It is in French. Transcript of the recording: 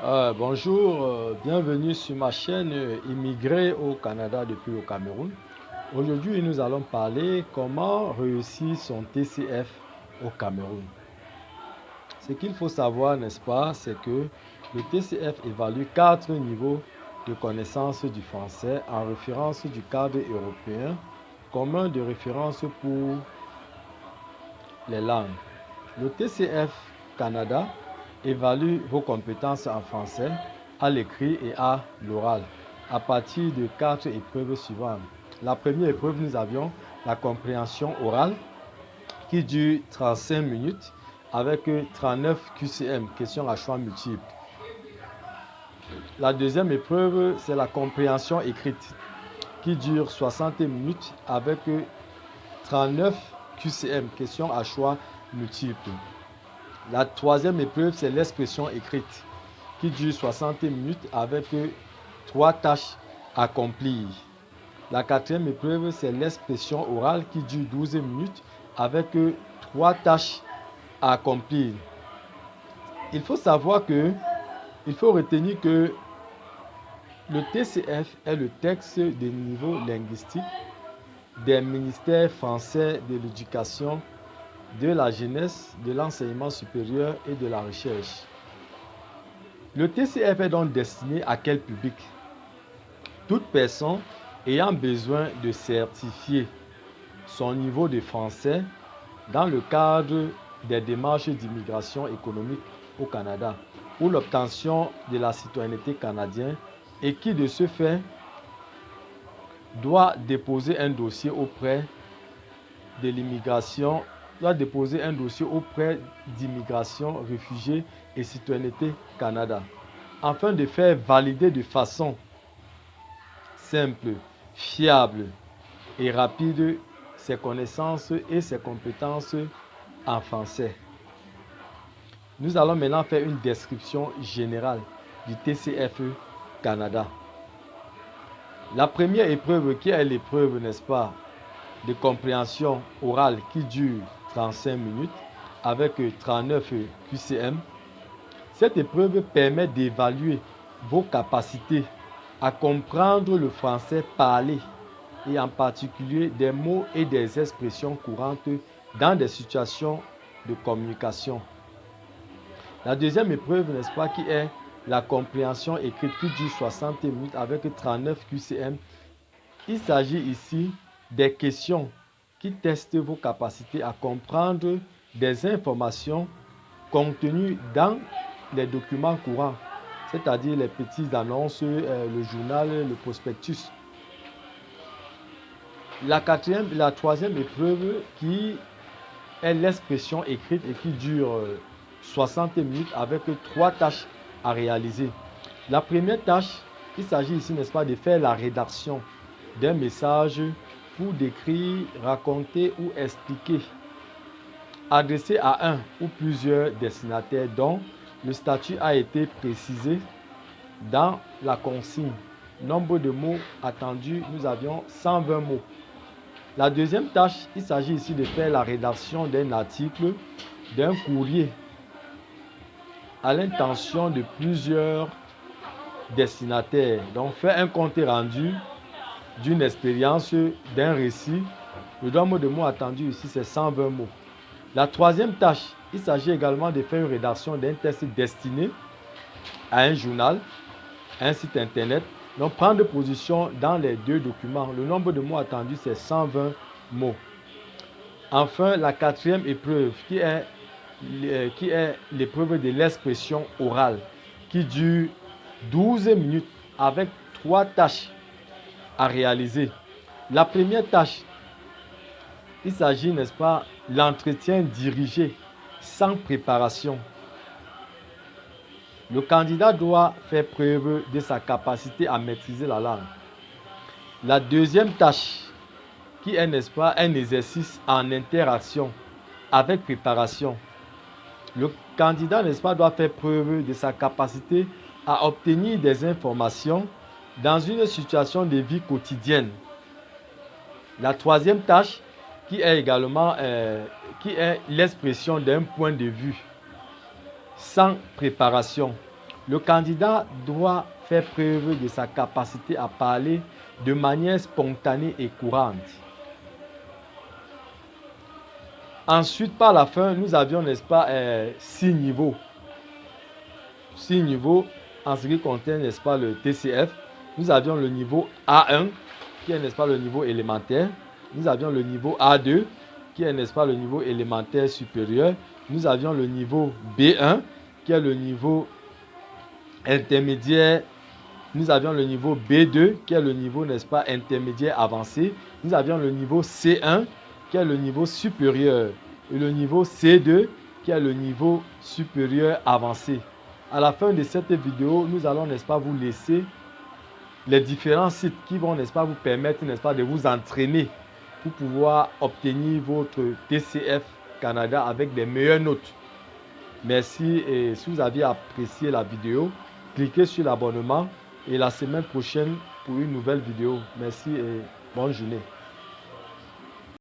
Bonjour, bienvenue sur ma chaîne Immigré au Canada depuis le Cameroun. Aujourd'hui, nous allons parler comment réussir son TCF au Cameroun. Ce qu'il faut savoir, n'est-ce pas, c'est que le TCF évalue 4 niveaux de connaissance du français en référence du cadre européen commun de référence pour les langues. Le TCF Canada évalue vos compétences en français à l'écrit et à l'oral à partir de 4 épreuves suivantes. La première épreuve, nous avions la compréhension orale qui dure 35 minutes avec 39 QCM, questions à choix multiples. La deuxième épreuve, c'est la compréhension écrite qui dure 60 minutes avec 39 QCM, questions à choix multiples. La troisième épreuve, c'est l'expression écrite qui dure 60 minutes avec 3 tâches accomplies. La quatrième épreuve, c'est l'expression orale qui dure 12 minutes avec 3 tâches à accomplir. Il faut savoir que, il faut retenir que le TCF est le texte des niveaux linguistiques des ministères français de l'éducation, de la jeunesse, de l'enseignement supérieur et de la recherche. Le TCF est donc destiné à quel public? Toute personne ayant besoin de certifier son niveau de français dans le cadre des démarches d'immigration économique au Canada ou l'obtention de la citoyenneté canadienne et qui de ce fait doit déposer un dossier auprès de l'immigration, d'immigration, réfugiés et citoyenneté Canada, afin de faire valider de façon simple, fiable et rapide ses connaissances et ses compétences en français. Nous allons maintenant faire une description générale du TCF Canada. La première épreuve, qui est l'épreuve, n'est-ce pas, de compréhension orale qui dure 35 minutes avec 39 QCM. Cette épreuve permet d'évaluer vos capacités à comprendre le français parlé et en particulier des mots et des expressions courantes dans des situations de communication. La deuxième épreuve, n'est-ce pas, qui est la compréhension écrite qui dure 60 minutes avec 39 QCM. Il s'agit ici des questions qui testent vos capacités à comprendre des informations contenues dans les documents courants, c'est-à-dire les petites annonces, le journal, le prospectus. La troisième épreuve qui est l'expression écrite et qui dure 60 minutes avec 3 tâches à réaliser. La première tâche, il s'agit ici, n'est-ce pas, de faire la rédaction d'un message pour décrire, raconter ou expliquer, adressé à un ou plusieurs destinataires dont le statut a été précisé dans la consigne. Nombre de mots attendus, nous avions 120 mots. La deuxième tâche, il s'agit ici de faire la rédaction d'un article, d'un courrier à l'intention de plusieurs destinataires. Donc, faire un compte rendu d'une expérience, d'un récit. Le nombre de mots attendus ici, c'est 120 mots. La troisième tâche, il s'agit également de faire une rédaction d'un texte destiné à un journal, un site internet. Donc, prendre position dans les 2 documents. Le nombre de mots attendus, c'est 120 mots. Enfin, la quatrième épreuve, qui est l'épreuve de l'expression orale, qui dure 12 minutes avec 3 tâches à réaliser. La première tâche, il s'agit, n'est-ce pas, l'entretien dirigé sans préparation. Le candidat doit faire preuve de sa capacité à maîtriser la langue. La deuxième tâche, qui est, n'est-ce pas, un exercice en interaction avec préparation. Le candidat, n'est-ce pas, doit faire preuve de sa capacité à obtenir des informations dans une situation de vie quotidienne. La troisième tâche, qui est également l'expression d'un point de vue sans préparation. Le candidat doit faire preuve de sa capacité à parler de manière spontanée et courante. Ensuite, par la fin, nous avions, n'est-ce pas, 6 niveaux. 6 niveaux en ce qui concerne, n'est-ce pas, le TCF. Nous avions le niveau A1, qui est, n'est-ce pas, le niveau élémentaire. Nous avions le niveau A2, qui est, n'est-ce pas, le niveau élémentaire supérieur. Nous avions le niveau B1, qui est le niveau intermédiaire. Nous avions le niveau B2, qui est le niveau, n'est-ce pas, intermédiaire avancé. Nous avions le niveau C1, qui est le niveau supérieur. Et le niveau C2, qui est le niveau supérieur avancé. À la fin de cette vidéo, nous allons, n'est-ce pas, vous laisser les différents sites qui vont, n'est-ce pas, vous permettre, n'est-ce pas, de vous entraîner pour pouvoir obtenir votre TCF Canada avec des meilleures notes. Merci, et si vous avez apprécié la vidéo, cliquez sur l'abonnement et la semaine prochaine pour une nouvelle vidéo. Merci et bonne journée.